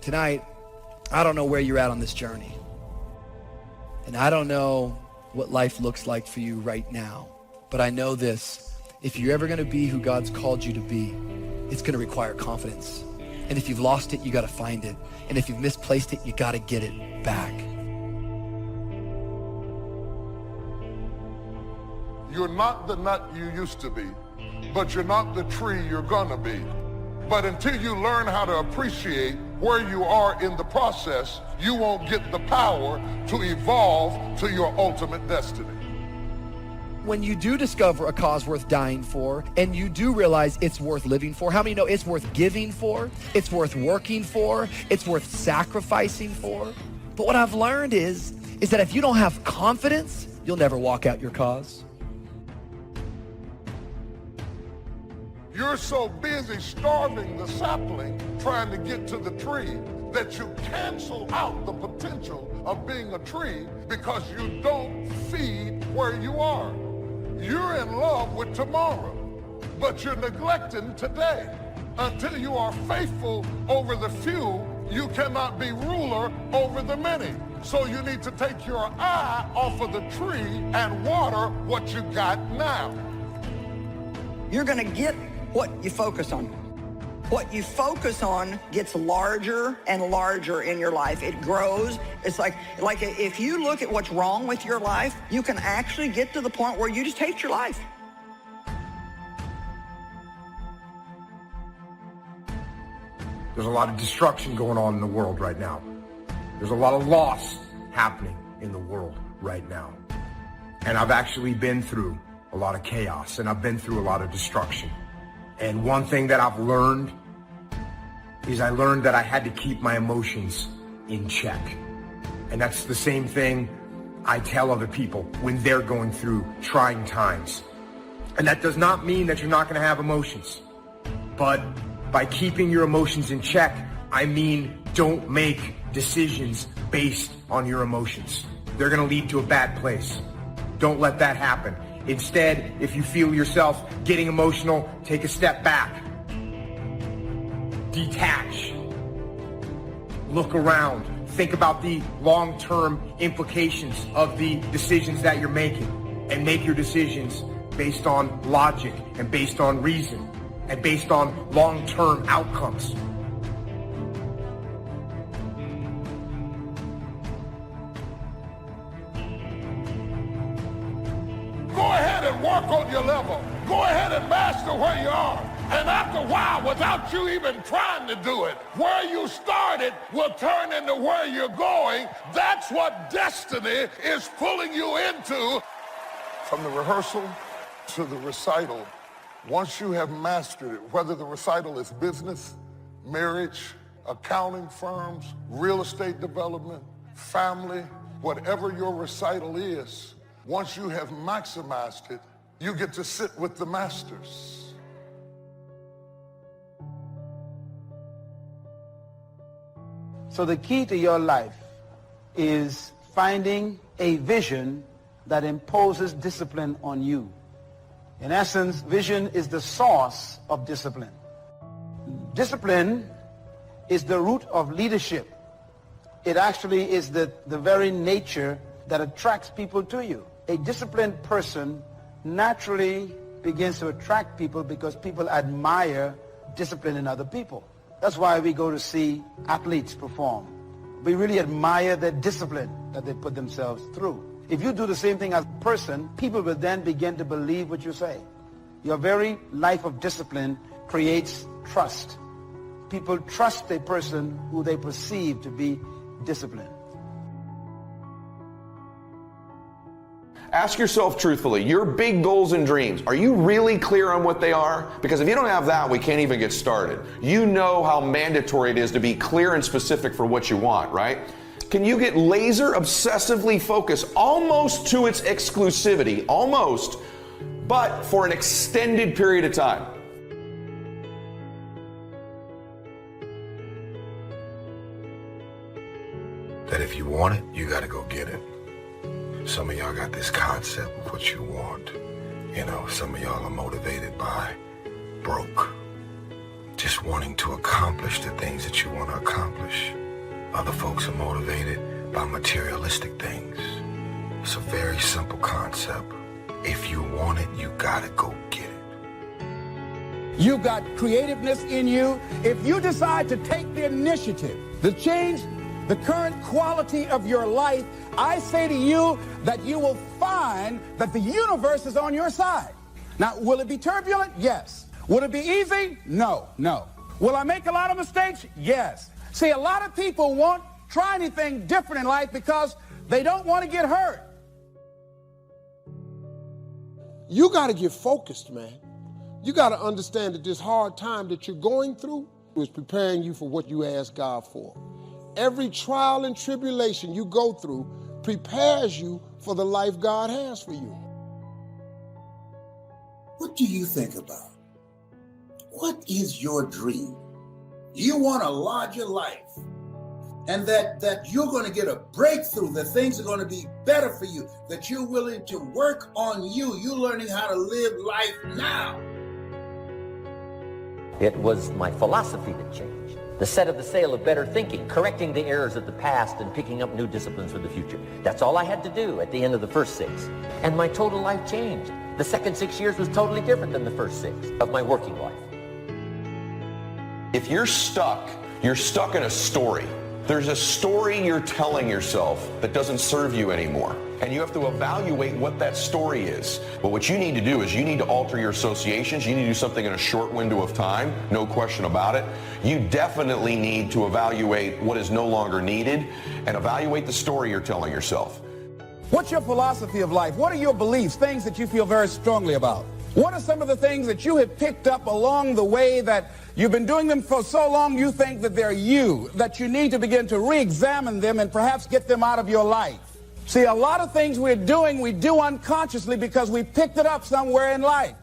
Tonight, I don't know where you're at on this journey. And I don't know what life looks like for you right now. But I know this, if you're ever gonna be who God's called you to be, it's gonna require confidence. And if you've lost it, you gotta find it. And if you've misplaced it, you gotta get it back. You're not the nut you used to be, but you're not the tree you're gonna be. But until you learn how to appreciate where you are in the process, you won't get the power to evolve to your ultimate destiny. When you do discover a cause worth dying for, and you do realize it's worth living for, how many know it's worth giving for, it's worth working for, it's worth sacrificing for? But what I've learned is that if you don't have confidence, you'll never walk out your cause. You're so busy starving the sapling trying to get to the tree that you cancel out the potential of being a tree because you don't feed where you are. You're in love with tomorrow, but you're neglecting today. Until you are faithful over the few, you cannot be ruler over the many. So you need to take your eye off of the tree and water what you got now. You're gonna get what you focus on. What you focus on gets larger and larger in your life. It grows. It's like if you look at what's wrong with your life, you can actually get to the point where you just hate your life. There's a lot of destruction going on in the world right now. There's a lot of loss happening in the world right now. And I've actually been through a lot of chaos, and I've been through a lot of destruction. And one thing that I've learned is I learned that I had to keep my emotions in check. And that's the same thing I tell other people when they're going through trying times. And that does not mean that you're not going to have emotions. But by keeping your emotions in check, I mean don't make decisions based on your emotions. They're going to lead to a bad place. Don't let that happen. Instead, if you feel yourself getting emotional, take a step back. Detach. Look around. Think about the long-term implications of the decisions that you're making, and make your decisions based on logic and based on reason and based on long-term outcomes. Go ahead and work on your level. Go ahead and master where you are. And after a while, without you even trying to do it, where you started will turn into where you're going. That's what destiny is pulling you into. From the rehearsal to the recital, once you have mastered it, whether the recital is business, marriage, accounting firms, real estate development, family, whatever your recital is, once you have maximized it, you get to sit with the masters. So the key to your life is finding a vision that imposes discipline on you. In essence, vision is the source of discipline. Discipline is the root of leadership. It actually is the very nature that attracts people to you. A disciplined person naturally begins to attract people because people admire discipline in other people. That's why we go to see athletes perform. We really admire their discipline that they put themselves through. If you do the same thing as a person, people will then begin to believe what you say. Your very life of discipline creates trust. People trust a person who they perceive to be disciplined. Ask yourself truthfully, your big goals and dreams, are you really clear on what they are? Because if you don't have that, we can't even get started. You know how mandatory it is to be clear and specific for what you want, right? Can you get laser obsessively focused almost to its exclusivity, almost, but for an extended period of time? That if you want it, you gotta go get it. Some of y'all got this concept of what you want. You know, some of y'all are motivated by broke, just wanting to to accomplish the things that you want to accomplish. Other folks are motivated by materialistic things. It's a very simple concept. If you want it, you gotta go get it. You've got creativeness in you. If you decide to take the initiative to change the current quality of your life, I say to you that you will find that the universe is on your side. Now, will it be turbulent? Yes. Will it be easy? No. Will I make a lot of mistakes? Yes. See, a lot of people won't try anything different in life because they don't want to get hurt. You got to get focused, man. You got to understand that this hard time that you're going through is preparing you for what you ask God for. Every trial and tribulation you go through prepares you for the life God has for you. What do you think about? What is your dream? You want a larger life, and that you're going to get a breakthrough, that things are going to be better for you, that you're willing to work on you. You're learning how to live life now. It was my philosophy that changed. The set of the sail of better thinking, correcting the errors of the past and picking up new disciplines for the future. That's all I had to do at the end of the first 6. And my total life changed. The second 6 years was totally different than the first 6 of my working life. If you're stuck in a story. There's a story you're telling yourself that doesn't serve you anymore. And you have to evaluate what that story is. But what you need to do is you need to alter your associations. You need to do something in a short window of time, no question about it. You definitely need to evaluate what is no longer needed and evaluate the story you're telling yourself. What's your philosophy of life? What are your beliefs, things that you feel very strongly about? What are some of the things that you have picked up along the way that you've been doing them for so long you think that they're you, that you need to begin to re-examine them and perhaps get them out of your life? See, a lot of things we're doing, we do unconsciously because we picked it up somewhere in life.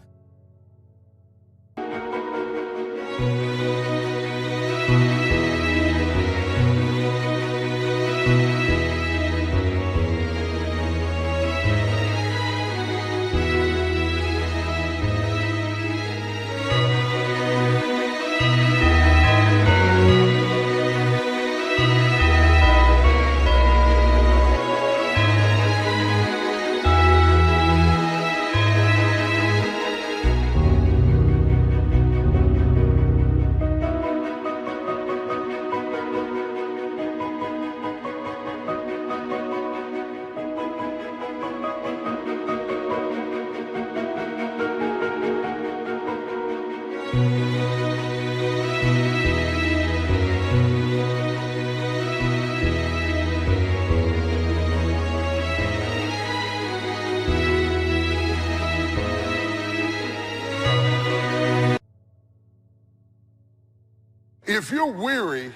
If you're weary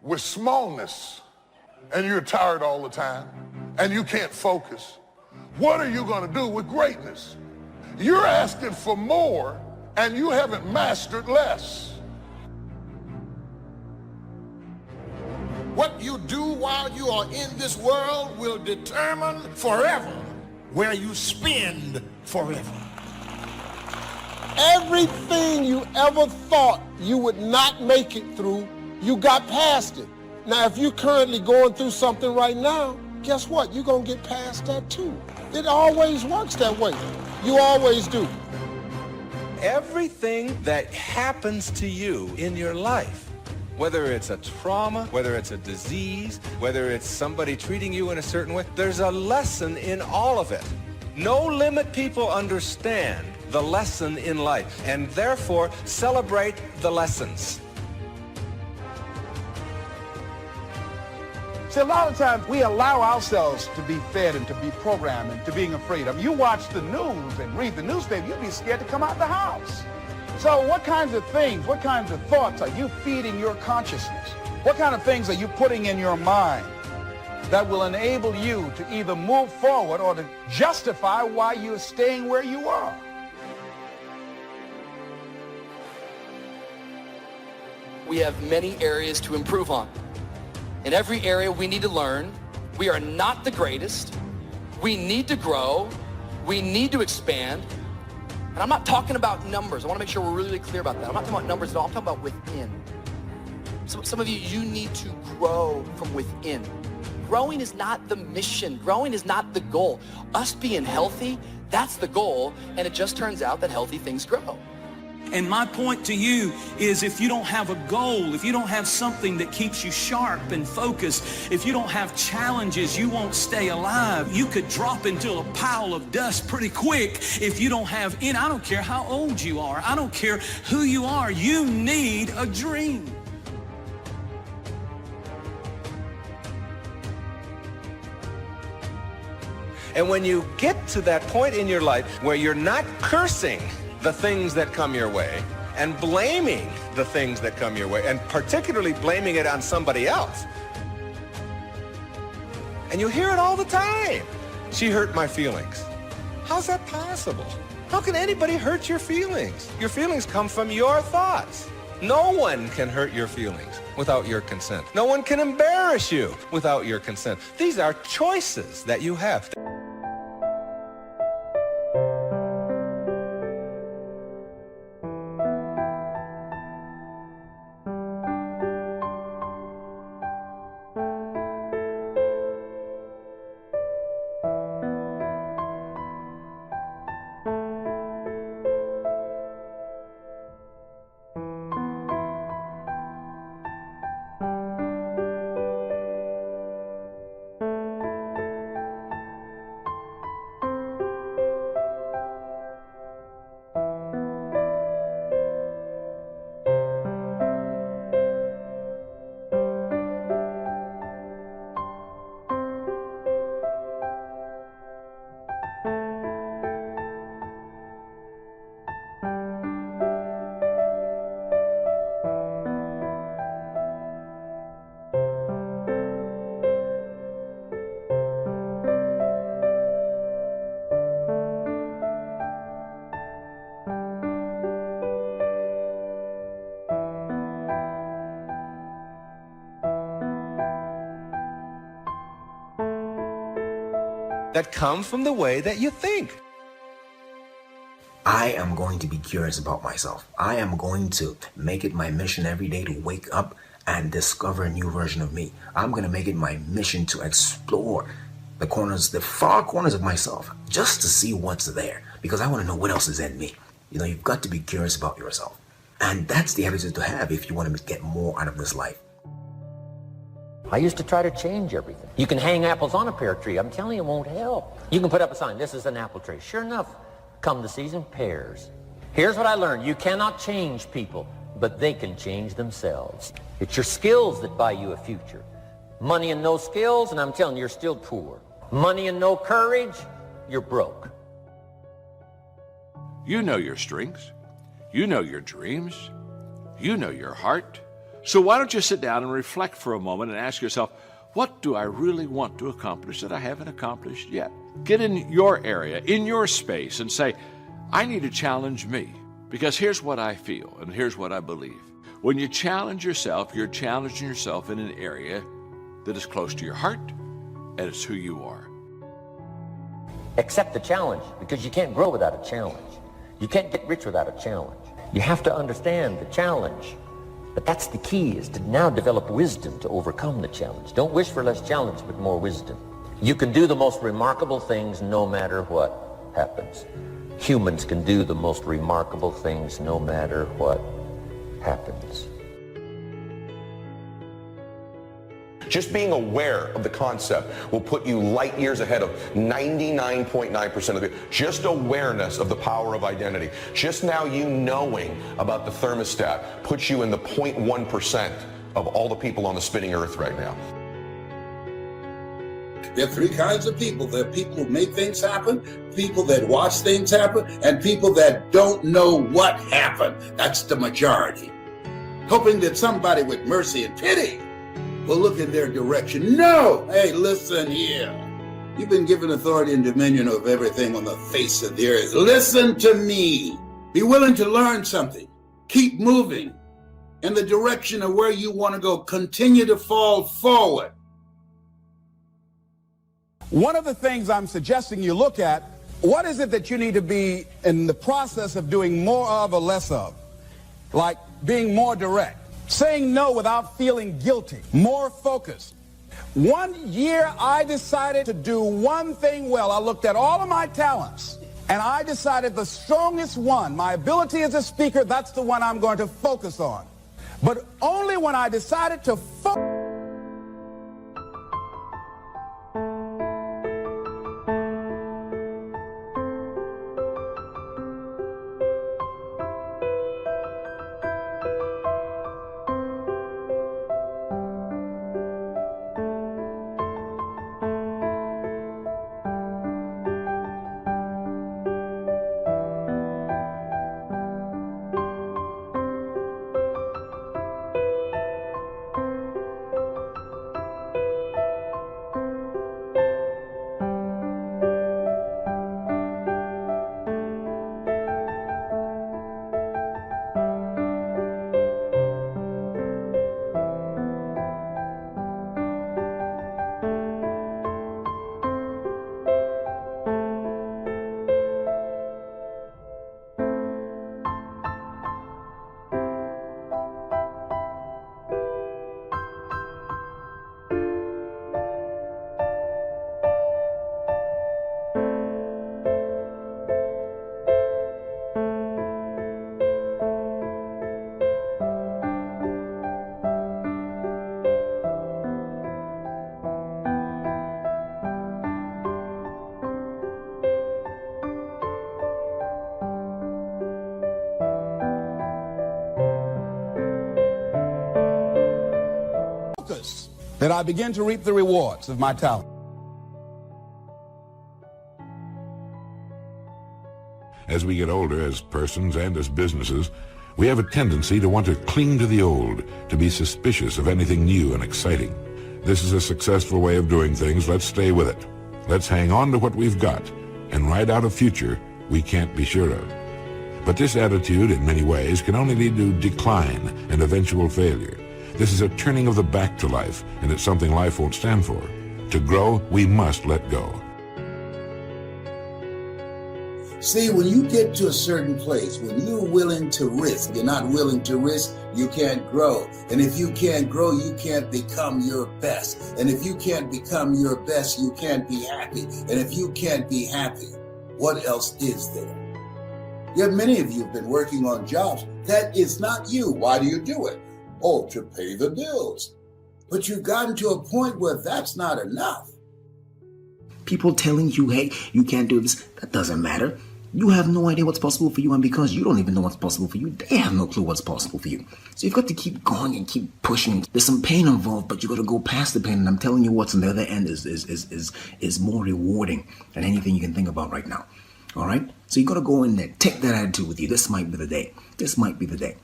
with smallness and you're tired all the time and you can't focus, what are you going to do with greatness? You're asking for more and you haven't mastered less. What you do while you are in this world will determine forever where you spend forever. Everything you ever thought you would not make it through, you got past it. Now, if you're currently going through something right now, guess what? You're going to get past that too. It always works that way. You always do. Everything that happens to you in your life, whether it's a trauma, whether it's a disease, whether it's somebody treating you in a certain way, there's a lesson in all of it. No limit people understand the lesson in life and therefore celebrate the lessons. See, a lot of times we allow ourselves to be fed and to be programmed and to being afraid. I mean, you watch the news and read the newspaper, you'd be scared to come out the house. So what kinds of things, what kinds of thoughts are you feeding your consciousness? What kind of things are you putting in your mind that will enable you to either move forward or to justify why you're staying where you are? We have many areas to improve on. In every area we need to learn. We are not the greatest. We need to grow. We need to expand. And I'm not talking about numbers. I want to make sure we're really clear about that. I'm not talking about numbers at all. I'm talking about within. Some of you need to grow from within. Growing is not the mission. Growing is not the goal. Us being healthy, that's the goal, and it just turns out that healthy things grow. And my point to you is, if you don't have a goal, if you don't have something that keeps you sharp and focused, if you don't have challenges, you won't stay alive. You could drop into a pile of dust pretty quick if you don't have any. I don't care how old you are. I don't care who you are. You need a dream. And when you get to that point in your life where you're not cursing the things that come your way and blaming the things that come your way, and particularly blaming it on somebody else. And you hear it all the time. She hurt my feelings. How's that possible? How can anybody hurt your feelings? Your feelings come from your thoughts. No one can hurt your feelings without your consent. No one can embarrass you without your consent. These are choices that you have. That come from the way that you think. I am going to be curious about myself. I am going to make it my mission every day to wake up and discover a new version of me. I'm going to make it my mission to explore the corners, the far corners of myself, just to see what's there, because I want to know what else is in me. You know, you've got to be curious about yourself. And that's the attitude to have if you want to get more out of this life. I used to try to change everything. You can hang apples on a pear tree. I'm telling you, it won't help. You can put up a sign, this is an apple tree. Sure enough, come the season, pears. Here's what I learned. You cannot change people, but they can change themselves. It's your skills that buy you a future. Money and no skills, and I'm telling you, you're still poor. Money and no courage, you're broke. You know your strengths. You know your dreams. You know your heart. So why don't you sit down and reflect for a moment and ask yourself, what do I really want to accomplish that I haven't accomplished yet? Get in your area, in your space, and say, I need to challenge me, because here's what I feel and here's what I believe. When you challenge yourself, you're challenging yourself in an area that is close to your heart, and it's who you are. Accept the challenge, because you can't grow without a challenge. You can't get rich without a challenge. You have to understand the challenge. But that's the key, is to now develop wisdom to overcome the challenge. Don't wish for less challenge, but more wisdom. You can do the most remarkable things no matter what happens. Humans can do the most remarkable things no matter what happens. Just being aware of the concept will put you light years ahead of 99.9% of the people. Just awareness of the power of identity. Just now you knowing about the thermostat puts you in the 0.1% of all the people on the spinning earth right now. There are three kinds of people. There are people who make things happen, people that watch things happen, and people that don't know what happened. That's the majority. Hoping that somebody with mercy and pity will look in their direction. No! Hey, listen here. You've been given authority and dominion over everything on the face of the earth. Listen to me. Be willing to learn something. Keep moving in the direction of where you want to go. Continue to fall forward. One of the things I'm suggesting you look at What is it that you need to be in the process of doing more of or less of? Like being more direct, saying no without feeling guilty, more focused. 1 year I decided to do one thing well. I looked at all of my talents and I decided the strongest one, my ability as a speaker, that's the one I'm going to focus on. But only when I decided to focus. That I begin to reap the rewards of my talent. As we get older, as persons and as businesses, we have a tendency to want to cling to the old, to be suspicious of anything new and exciting. This is a successful way of doing things. Let's stay with it. Let's hang on to what we've got and ride out a future we can't be sure of. But this attitude, in many ways, can only lead to decline and eventual failure. This is a turning of the back to life, and it's something life won't stand for. To grow, we must let go. See, when you get to a certain place, when you're willing to risk, you're not willing to risk, you can't grow. And if you can't grow, you can't become your best. And if you can't become your best, you can't be happy. And if you can't be happy, what else is there? Yet many of you have been working on jobs. That is not you. Why do you do it? Oh, to pay the bills. But you've gotten to a point where that's not enough. People telling you, hey, you can't do this, that doesn't matter. You have no idea what's possible for you, and because you don't even know what's possible for you, they have no clue what's possible for you. So you've got to keep going and keep pushing. There's some pain involved, but you got to go past the pain, and I'm telling you what's on the other end is more rewarding than anything you can think about right now. All right? So you got to go in there, take that attitude with you. This might be the day. This might be the day.